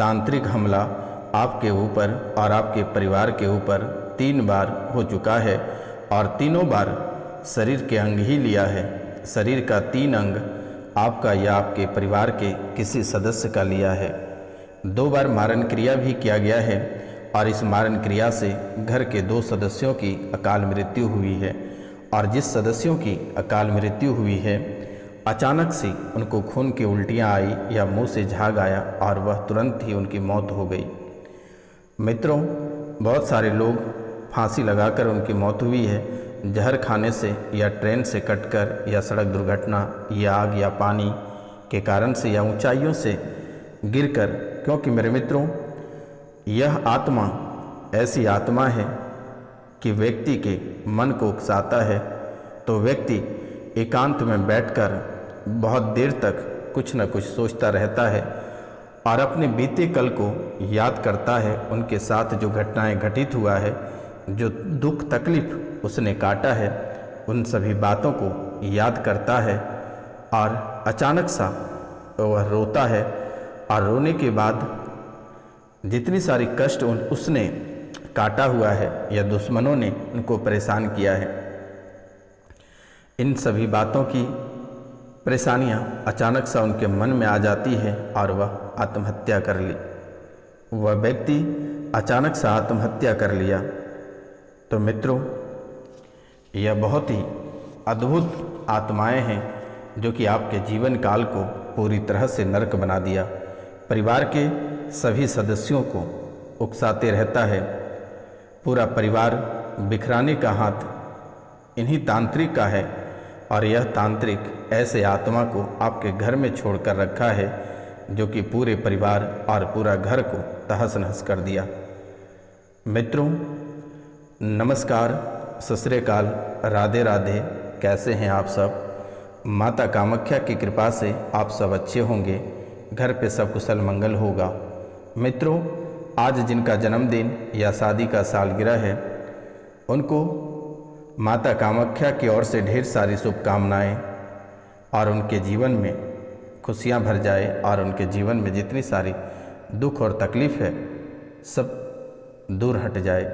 तांत्रिक हमला आपके ऊपर और आपके परिवार के ऊपर 3 बार हो चुका है और तीनों बार शरीर के अंग ही लिया है। शरीर का 3 अंग आपका या आपके परिवार के किसी सदस्य का लिया है। 2 बार मारण क्रिया भी किया गया है और इस मारण क्रिया से घर के 2 सदस्यों की अकाल मृत्यु हुई है और जिस सदस्यों की अकाल मृत्यु हुई है अचानक से उनको खून की उल्टियाँ आई या मुंह से झाग आया और वह तुरंत ही उनकी मौत हो गई। मित्रों, बहुत सारे लोग फांसी लगाकर उनकी मौत हुई है, जहर खाने से या ट्रेन से कटकर या सड़क दुर्घटना या आग या पानी के कारण से या ऊंचाइयों से गिरकर। क्योंकि मेरे मित्रों, यह आत्मा ऐसी आत्मा है कि व्यक्ति के मन को उकसाता है तो व्यक्ति एकांत में बैठकर बहुत देर तक कुछ न कुछ सोचता रहता है और अपने बीते कल को याद करता है। उनके साथ जो घटनाएं घटित हुआ है, जो दुख तकलीफ उसने काटा है, उन सभी बातों को याद करता है और अचानक सा वह रोता है और रोने के बाद जितनी सारी कष्ट उसने काटा हुआ है या दुश्मनों ने उनको परेशान किया है, इन सभी बातों की परेशानियां अचानक सा उनके मन में आ जाती है और वह आत्महत्या कर ली। वह व्यक्ति अचानक सा आत्महत्या कर लिया। तो मित्रों, यह बहुत ही अद्भुत आत्माएं हैं जो कि आपके जीवन काल को पूरी तरह से नरक बना दिया। परिवार के सभी सदस्यों को उकसाते रहता है। पूरा परिवार बिखराने का हाथ इन्हीं तांत्रिक का है और यह तांत्रिक ऐसे आत्मा को आपके घर में छोड़कर रखा है जो कि पूरे परिवार और पूरा घर को तहस नहस कर दिया। मित्रों, नमस्कार, सत श्री अकाल, राधे राधे। कैसे हैं आप सब? माता कामाख्या की कृपा से आप सब अच्छे होंगे, घर पे सब कुशल मंगल होगा। मित्रों, आज जिनका जन्मदिन या शादी का सालगिरह है उनको माता कामाख्या की ओर से ढेर सारी शुभकामनाएं और उनके जीवन में खुशियां भर जाए और उनके जीवन में जितनी सारी दुख और तकलीफ़ है सब दूर हट जाए।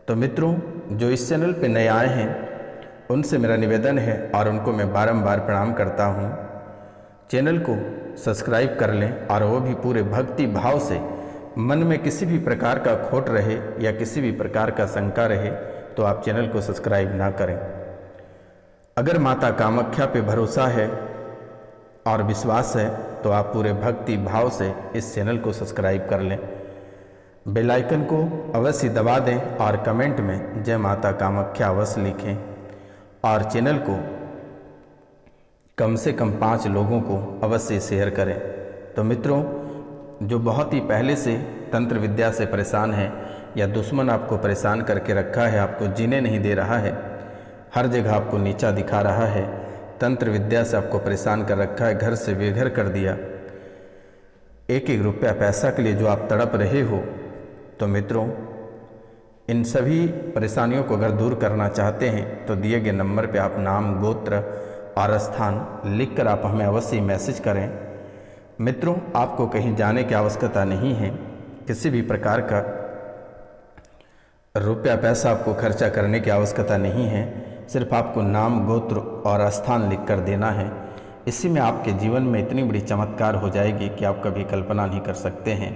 तो मित्रों, जो इस चैनल पे नए आए हैं उनसे मेरा निवेदन है और उनको मैं बारंबार प्रणाम करता हूँ, चैनल को सब्सक्राइब कर लें और वो भी पूरे भक्ति भाव से। मन में किसी भी प्रकार का खोट रहे या किसी भी प्रकार का शंका रहे तो आप चैनल को सब्सक्राइब ना करें। अगर माता कामाख्या पे भरोसा है और विश्वास है तो आप पूरे भक्ति भाव से इस चैनल को सब्सक्राइब कर लें। बेल आइकन को अवश्य दबा दें और कमेंट में जय माता कामाख्या अवश्य लिखें और चैनल को कम से कम 5 लोगों को अवश्य शेयर करें। तो मित्रों, जो बहुत ही पहले से तंत्र विद्या से परेशान है या दुश्मन आपको परेशान करके रखा है, आपको जीने नहीं दे रहा है, हर जगह आपको नीचा दिखा रहा है, तंत्र विद्या से आपको परेशान कर रखा है, घर से बेघर कर दिया, 1-1 रुपया पैसा के लिए जो आप तड़प रहे हो, तो मित्रों, इन सभी परेशानियों को अगर दूर करना चाहते हैं तो दिए गए नंबर पे आप नाम, गोत्र और स्थान लिखकर आप हमें अवश्य मैसेज करें। मित्रों, आपको कहीं जाने की आवश्यकता नहीं है, किसी भी प्रकार का रुपया पैसा आपको खर्चा करने की आवश्यकता नहीं है, सिर्फ आपको नाम, गोत्र और स्थान लिख कर देना है। इसी में आपके जीवन में इतनी बड़ी चमत्कार हो जाएगी कि आप कभी कल्पना नहीं कर सकते हैं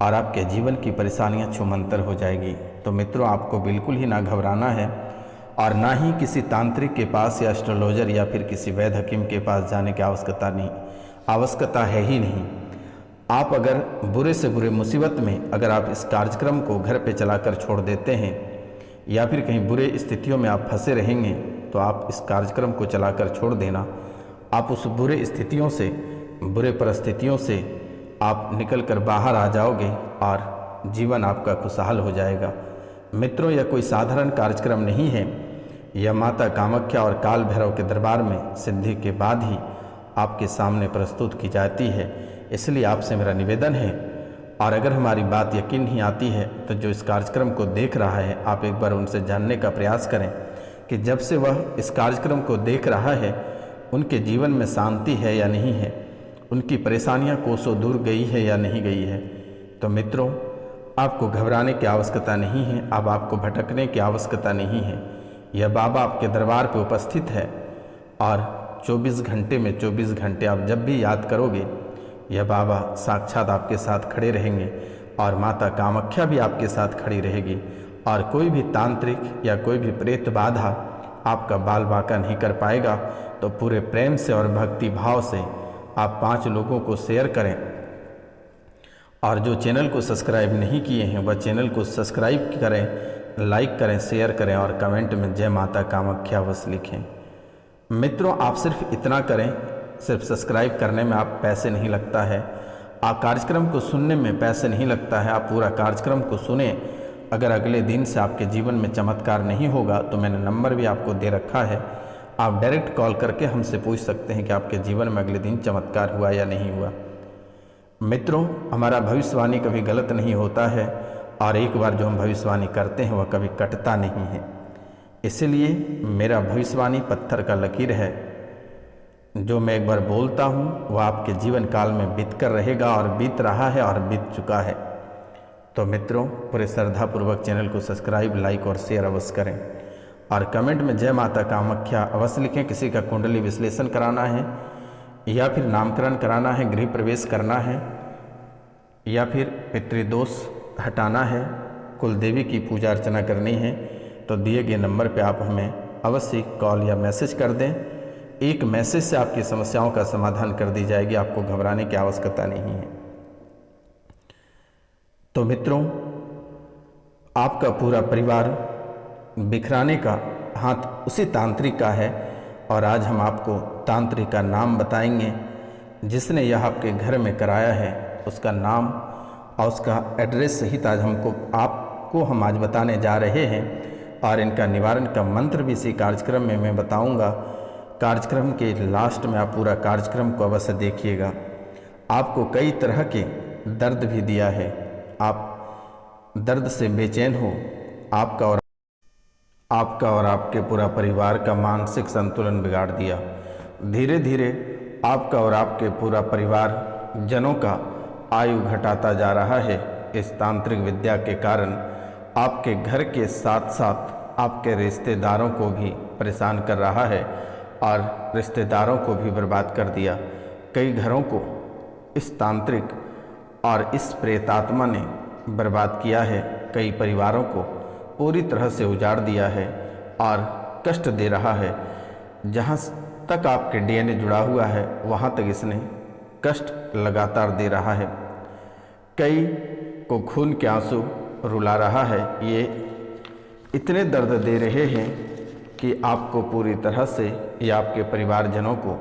और आपके जीवन की परेशानियां छूमंतर हो जाएगी। तो मित्रों, आपको बिल्कुल ही ना घबराना है और ना ही किसी तांत्रिक के पास या एस्ट्रोलॉजर या फिर किसी वैद्य हकीम के पास जाने की आवश्यकता है ही नहीं। आप अगर बुरे से बुरे मुसीबत में अगर आप इस कार्यक्रम को घर पे चलाकर छोड़ देते हैं या फिर कहीं बुरे स्थितियों में आप फंसे रहेंगे तो आप इस कार्यक्रम को चलाकर छोड़ देना। आप उस बुरे स्थितियों से, बुरे परिस्थितियों से आप निकल कर बाहर आ जाओगे और जीवन आपका खुशहाल हो जाएगा। मित्रों, यह कोई साधारण कार्यक्रम नहीं है, यह माता कामाख्या और काल भैरव के दरबार में सिद्धि के बाद ही आपके सामने प्रस्तुत की जाती है। इसलिए आपसे मेरा निवेदन है और अगर हमारी बात यकीन नहीं आती है तो जो इस कार्यक्रम को देख रहा है आप एक बार उनसे जानने का प्रयास करें कि जब से वह इस कार्यक्रम को देख रहा है उनके जीवन में शांति है या नहीं है, उनकी परेशानियां कोसों दूर गई है या नहीं गई है। तो मित्रों, आपको घबराने की आवश्यकता नहीं है, अब आपको भटकने की आवश्यकता नहीं है। यह बाबा आपके दरबार पर उपस्थित है और 24 घंटे में 24 घंटे आप जब भी याद करोगे, यह बाबा साक्षात आपके साथ खड़े रहेंगे और माता कामाख्या भी आपके साथ खड़ी रहेगी। और कोई भी तांत्रिक या कोई भी प्रेत बाधा आपका बाल बांका नहीं कर पाएगा। तो पूरे प्रेम से और भक्ति भाव से आप 5 लोगों को शेयर करें, और जो चैनल को सब्सक्राइब नहीं किए हैं वह चैनल को सब्सक्राइब करें, लाइक करें, शेयर करें और कमेंट में जय माता कामाख्या अवश्य लिखें। मित्रों, आप सिर्फ इतना करें, सिर्फ सब्सक्राइब करने में आप पैसे नहीं लगता है, आप कार्यक्रम को सुनने में पैसे नहीं लगता है, आप पूरा कार्यक्रम को सुने। अगर अगले दिन से आपके जीवन में चमत्कार नहीं होगा तो मैंने नंबर भी आपको दे रखा है, आप डायरेक्ट कॉल करके हमसे पूछ सकते हैं कि आपके जीवन में अगले दिन चमत्कार हुआ या नहीं हुआ। मित्रों, हमारा भविष्यवाणी कभी गलत नहीं होता है और एक बार जो हम भविष्यवाणी करते हैं वह कभी कटता नहीं है। इसलिए मेरा भविष्यवाणी पत्थर का लकीर है, जो मैं एक बार बोलता हूँ वह आपके जीवन काल में बीत कर रहेगा और बीत रहा है और बीत चुका है। तो मित्रों, पूरे श्रद्धापूर्वक चैनल को सब्सक्राइब, लाइक और शेयर अवश्य करें और कमेंट में जय माता कामाख्या अवश्य लिखें। किसी का कुंडली विश्लेषण कराना है या फिर नामकरण कराना है, गृह प्रवेश करना है या फिर पितृदोष हटाना है, कुल देवी की पूजा अर्चना करनी है, तो दिए गए नंबर पे आप हमें अवश्य कॉल या मैसेज कर दें। एक मैसेज से आपकी समस्याओं का समाधान कर दी जाएगी, आपको घबराने की आवश्यकता नहीं है। तो मित्रों, आपका पूरा परिवार बिखराने का हाथ उसी तांत्रिक का है और आज हम आपको तांत्रिक का नाम बताएंगे जिसने यह आपके घर में कराया है, उसका नाम और उसका एड्रेस सहित आज आपको हम आज बताने जा रहे हैं। और इनका निवारण का मंत्र भी इसी कार्यक्रम में मैं बताऊंगा। कार्यक्रम के लास्ट में आप पूरा कार्यक्रम को अवश्य देखिएगा। आपको कई तरह के दर्द भी दिया है, आप दर्द से बेचैन हो, आपका और आपके पूरा परिवार का मानसिक संतुलन बिगाड़ दिया। धीरे धीरे आपका और आपके पूरा परिवार जनों का आयु घटाता जा रहा है। इस तांत्रिक विद्या के कारण आपके घर के साथ साथ आपके रिश्तेदारों को भी परेशान कर रहा है और रिश्तेदारों को भी बर्बाद कर दिया। कई घरों को इस तांत्रिक और इस प्रेतात्मा ने बर्बाद किया है, कई परिवारों को पूरी तरह से उजाड़ दिया है और कष्ट दे रहा है। जहाँ तक आपके डीएनए जुड़ा हुआ है वहाँ तक इसने कष्ट लगातार दे रहा है। कई को खून के आंसू रुला रहा है। ये इतने दर्द दे रहे हैं कि आपको पूरी तरह से या आपके परिवारजनों को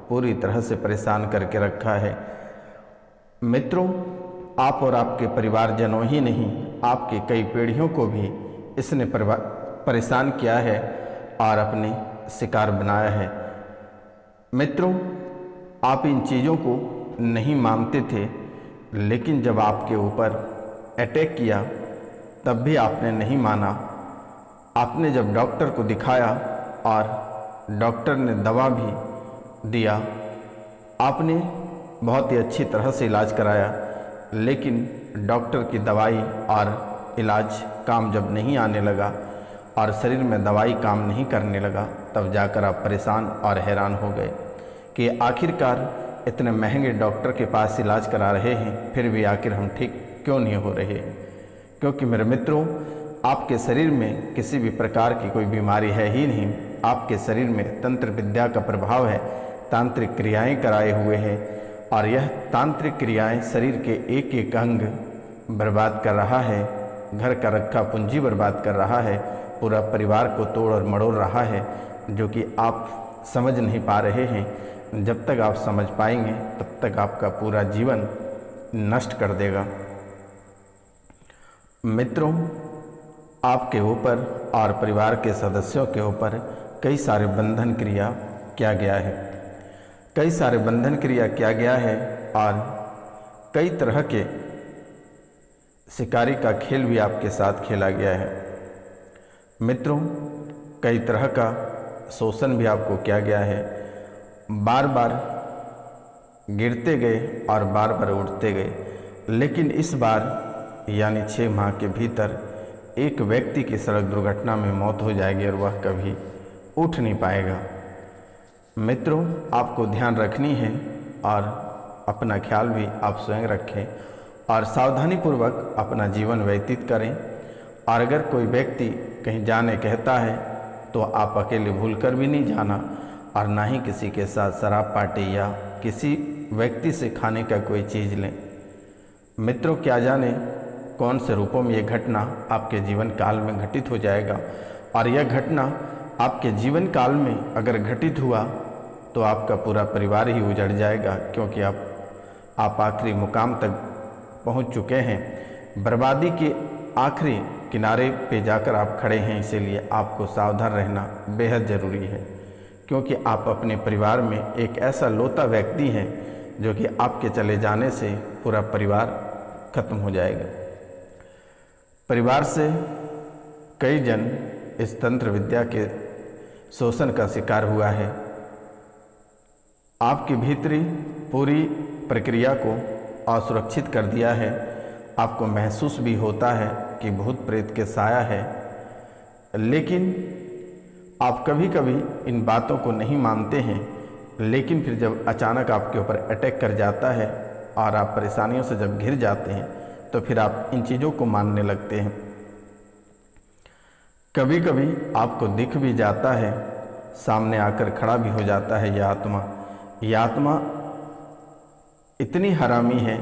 पूरी तरह से परेशान करके रखा है। मित्रों, आप और आपके परिवारजनों ही नहीं, आपके कई पीढ़ियों को भी इसने परेशान किया है और अपने शिकार बनाया है। मित्रों, आप इन चीज़ों को नहीं मानते थे, लेकिन जब आपके ऊपर अटैक किया तब भी आपने नहीं माना। आपने जब डॉक्टर को दिखाया और डॉक्टर ने दवा भी दिया, आपने बहुत ही अच्छी तरह से इलाज कराया, लेकिन डॉक्टर की दवाई और इलाज काम जब नहीं आने लगा और शरीर में दवाई काम नहीं करने लगा, तब जाकर आप परेशान और हैरान हो गए कि आखिरकार इतने महंगे डॉक्टर के पास इलाज करा रहे हैं, फिर भी आखिर हम ठीक क्यों नहीं हो रहे। क्योंकि मेरे मित्रों, आपके शरीर में किसी भी प्रकार की कोई बीमारी है ही नहीं। आपके शरीर में तंत्र विद्या का प्रभाव है, तांत्रिक क्रियाएं कराए हुए हैं और यह तांत्रिक क्रियाएं शरीर के एक एक अंग बर्बाद कर रहा है, घर का रखा पूंजी बर्बाद कर रहा है, पूरा परिवार को तोड़ और मड़ोड़ रहा है, जो कि आप समझ नहीं पा रहे हैं। जब तक आप समझ पाएंगे तब तक आपका पूरा जीवन नष्ट कर देगा। मित्रों, आपके ऊपर और परिवार के सदस्यों के ऊपर कई सारे बंधन क्रिया किया गया है, कई सारे बंधन क्रिया किया गया है और कई तरह के शिकारी का खेल भी आपके साथ खेला गया है। मित्रों, कई तरह का शोषण भी आपको किया गया है। बार बार गिरते गए और बार बार उठते गए, लेकिन इस बार यानी 6 माह के भीतर एक व्यक्ति की सड़क दुर्घटना में मौत हो जाएगी और वह कभी उठ नहीं पाएगा। मित्रों, आपको ध्यान रखनी है और अपना ख्याल भी आप स्वयं रखें और सावधानीपूर्वक अपना जीवन व्यतीत करें। और अगर कोई व्यक्ति कहीं जाने कहता है तो आप अकेले भूलकर भी नहीं जाना और ना ही किसी के साथ शराब पार्टी या किसी व्यक्ति से खाने का कोई चीज़ लें। मित्रों, क्या जाने कौन से रूपों में ये घटना आपके जीवन काल में घटित हो जाएगा और यह घटना आपके जीवन काल में अगर घटित हुआ तो आपका पूरा परिवार ही उजड़ जाएगा, क्योंकि आप आखिरी मुकाम तक पहुंच चुके हैं। बर्बादी के आखिरी किनारे पे जाकर आप खड़े हैं, इसीलिए आपको सावधान रहना बेहद ज़रूरी है, क्योंकि आप अपने परिवार में एक ऐसा लौता व्यक्ति हैं जो कि आपके चले जाने से पूरा परिवार खत्म हो जाएगा। परिवार से कई जन इस तंत्र विद्या के शोषण का शिकार हुआ है। आपकी भीतरी पूरी प्रक्रिया को असुरक्षित कर दिया है। आपको महसूस भी होता है कि भूत प्रेत के साया है, लेकिन आप कभी कभी इन बातों को नहीं मानते हैं। लेकिन फिर जब अचानक आपके ऊपर अटैक कर जाता है और आप परेशानियों से जब घिर जाते हैं तो फिर आप इन चीज़ों को मानने लगते हैं। कभी कभी आपको दिख भी जाता है, सामने आकर खड़ा भी हो जाता है यह आत्मा। यह आत्मा इतनी हरामी है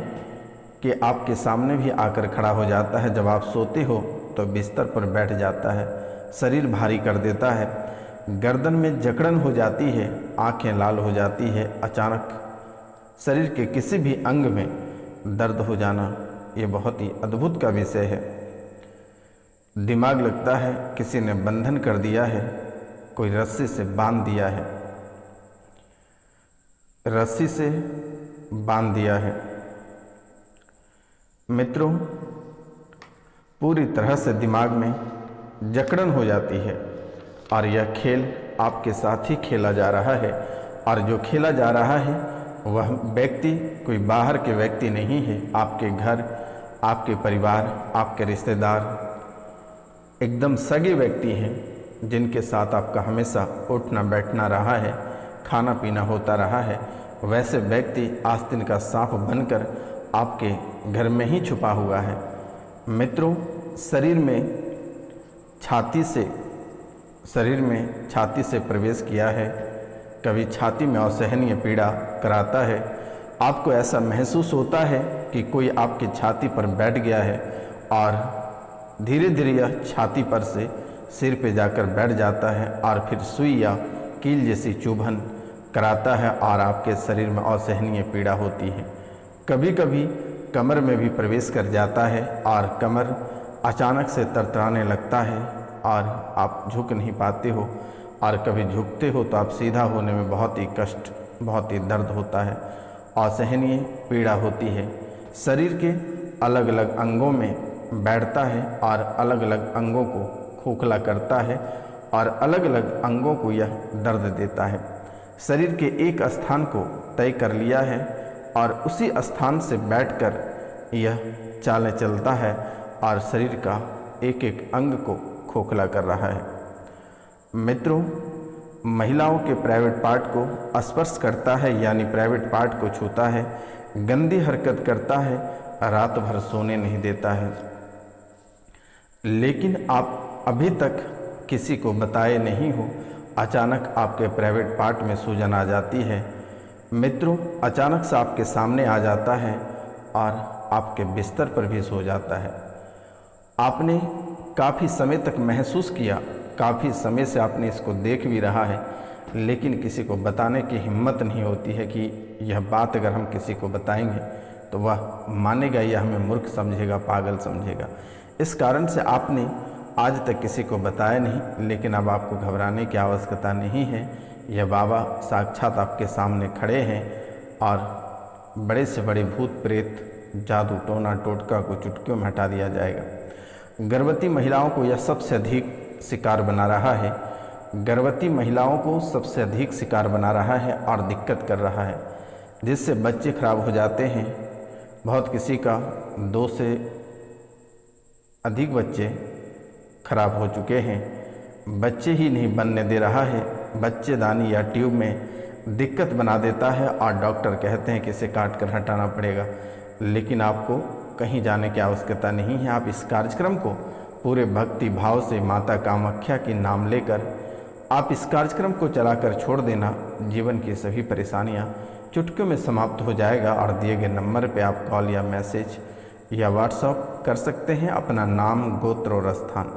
कि आपके सामने भी आकर खड़ा हो जाता है। जब आप सोते हो तो बिस्तर पर बैठ जाता है, शरीर भारी कर देता है, गर्दन में जकड़न हो जाती है, आंखें लाल हो जाती है, अचानक शरीर के किसी भी अंग में दर्द हो जाना, ये बहुत ही अद्भुत का विषय है। दिमाग लगता है किसी ने बंधन कर दिया है, कोई रस्सी से बांध दिया है, रस्सी से बांध दिया है। मित्रों, पूरी तरह से दिमाग में जकड़न हो जाती है और यह खेल आपके साथ ही खेला जा रहा है। और जो खेला जा रहा है वह व्यक्ति कोई बाहर के व्यक्ति नहीं है। आपके घर, आपके परिवार, आपके रिश्तेदार, एकदम सगे व्यक्ति हैं जिनके साथ आपका हमेशा उठना बैठना रहा है, खाना पीना होता रहा है। वैसे व्यक्ति आस्तीन का सांप बनकर आपके घर में ही छुपा हुआ है। मित्रों, शरीर में छाती से प्रवेश किया है। कभी छाती में असहनीय पीड़ा कराता है। आपको ऐसा महसूस होता है कि कोई आपकी छाती पर बैठ गया है और धीरे धीरे यह छाती पर से सिर पे जाकर बैठ जाता है और फिर सुई या कील जैसी चुभन कराता है और आपके शरीर में असहनीय पीड़ा होती है। कभी कभी कमर में भी प्रवेश कर जाता है और कमर अचानक से तरतराने लगता है और आप झुक नहीं पाते हो, और कभी झुकते हो तो आप सीधा होने में बहुत ही कष्ट, बहुत ही दर्द होता है, असहनीय पीड़ा होती है। शरीर के अलग अलग अंगों में बैठता है और अलग अलग अंगों को खोखला करता है और अलग अलग अंगों को यह दर्द देता है। शरीर के एक स्थान को तय कर लिया है और उसी स्थान से बैठकर यह चालें चलता है और शरीर का एक एक अंग को खोखला कर रहा है। मित्रों, महिलाओं के प्राइवेट पार्ट को स्पर्श करता है, यानी प्राइवेट पार्ट को छूता है, गंदी हरकत करता है, रात भर सोने नहीं देता है। लेकिन आप अभी तक किसी को बताए नहीं हो, अचानक आपके प्राइवेट पार्ट में सूजन आ जाती है। मित्रों, अचानक से आपके सामने आ जाता है और आपके बिस्तर पर भी सो जाता है। आपने काफ़ी समय तक महसूस किया, काफ़ी समय से आपने इसको देख भी रहा है, लेकिन किसी को बताने की हिम्मत नहीं होती है कि यह बात अगर हम किसी को बताएंगे तो वह मानेगा या हमें मूर्ख समझेगा, पागल समझेगा। इस कारण से आपने आज तक किसी को बताया नहीं। लेकिन अब आपको घबराने की आवश्यकता नहीं है। यह बाबा साक्षात आपके सामने खड़े हैं और बड़े से बड़े भूत प्रेत, जादू टोना टोटका को चुटकियों में हटा दिया जाएगा। गर्भवती महिलाओं को यह सबसे अधिक शिकार बना रहा है। गर्भवती महिलाओं को सबसे अधिक शिकार बना रहा है और दिक्कत कर रहा है। जिससे बच्चे खराब हो जाते हैं। बहुत किसी का 2 से अधिक बच्चे खराब हो चुके हैं। बच्चे ही नहीं बनने दे रहा है, बच्चेदानी या ट्यूब में दिक्कत बना देता है और डॉक्टर कहते हैं कि इसे काट कर हटाना पड़ेगा। लेकिन आपको कहीं जाने की आवश्यकता नहीं है। आप इस कार्यक्रम को पूरे भक्ति भाव से माता कामाख्या के नाम लेकर आप इस कार्यक्रम को चलाकर छोड़ देना। जीवन की सभी परेशानियां चुटकियों में समाप्त हो जाएगा। और दिए गए नंबर पे आप कॉल या मैसेज या व्हाट्सएप कर सकते हैं अपना नाम, गोत्र और स्थान।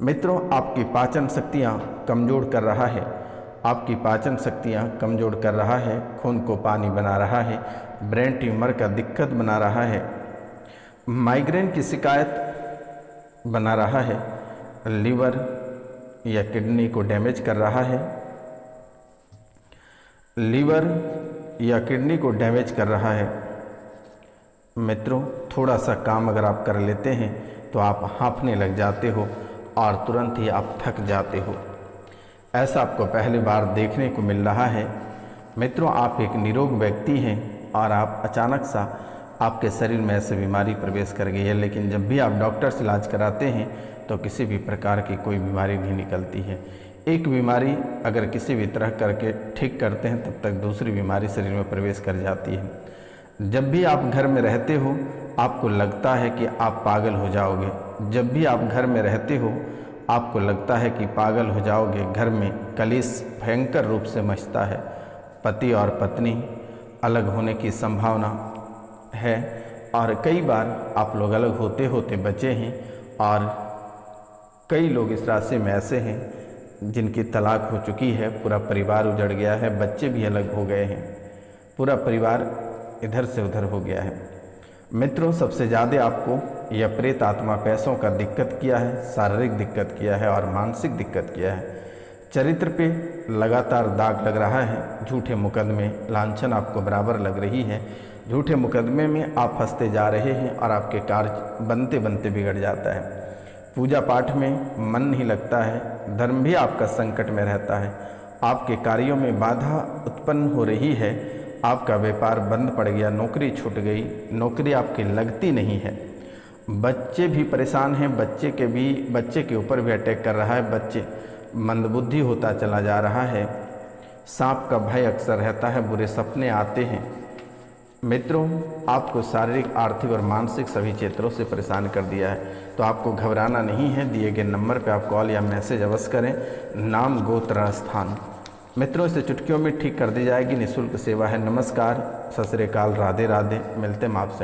मित्रों, आपकी पाचन शक्तियाँ कमज़ोर कर रहा है, आपकी पाचन शक्तियाँ कमज़ोर कर रहा है, खून को पानी बना रहा है, ब्रेन ट्यूमर का दिक्कत बना रहा है, माइग्रेन की शिकायत बना रहा है, लीवर या किडनी को डैमेज कर रहा है, लीवर या किडनी को डैमेज कर रहा है। मित्रों, थोड़ा सा काम अगर आप कर लेते हैं तो आप हाँफने लग जाते हो और तुरंत ही आप थक जाते हो। ऐसा आपको पहली बार देखने को मिल रहा है। मित्रों, आप एक निरोग व्यक्ति हैं और आप अचानक सा आपके शरीर में ऐसी बीमारी प्रवेश कर गई है। लेकिन जब भी आप डॉक्टर से इलाज कराते हैं तो किसी भी प्रकार की कोई बीमारी नहीं निकलती है। एक बीमारी अगर किसी भी तरह करके ठीक करते हैं तब तक दूसरी बीमारी शरीर में प्रवेश कर जाती है। जब भी आप घर में रहते हो आपको लगता है कि आप पागल हो जाओगे। जब भी आप घर में रहते हो आपको लगता है कि पागल हो जाओगे। घर में कलेश भयंकर रूप से मचता है। पति और पत्नी अलग होने की संभावना है और कई बार आप लोग अलग होते होते बचे हैं। और कई लोग इस राशि में ऐसे हैं जिनकी तलाक हो चुकी है, पूरा परिवार उजड़ गया है, बच्चे भी अलग हो गए हैं, पूरा परिवार इधर से उधर हो गया है। मित्रों, सबसे ज़्यादा आपको यह प्रेत आत्मा पैसों का दिक्कत किया है, शारीरिक दिक्कत किया है और मानसिक दिक्कत किया है। चरित्र पे लगातार दाग लग रहा है। झूठे मुकदमे, लांछन आपको बराबर लग रही है। झूठे मुकदमे में आप फंसते जा रहे हैं और आपके कार्य बनते बनते बिगड़ जाता है। पूजा पाठ में मन नहीं लगता है, धर्म भी आपका संकट में रहता है, आपके कार्यों में बाधा उत्पन्न हो रही है, आपका व्यापार बंद पड़ गया, नौकरी छूट गई, नौकरी आपकी लगती नहीं है। बच्चे भी परेशान हैं, बच्चे के ऊपर भी अटैक कर रहा है, बच्चे मंदबुद्धि होता चला जा रहा है। सांप का भय अक्सर रहता है, बुरे सपने आते हैं। मित्रों, आपको शारीरिक, आर्थिक और मानसिक सभी क्षेत्रों से परेशान कर दिया है। तो आपको घबराना नहीं है। दिए गए नंबर पर आप कॉल या मैसेज अवश्य करें, नाम, गोत्र, स्थान। मित्रों, इसे चुटकियों में ठीक कर दी जाएगी। निःशुल्क सेवा है। नमस्कार, सत श्री अकाल, राधे राधे। मिलते हैं आपसे।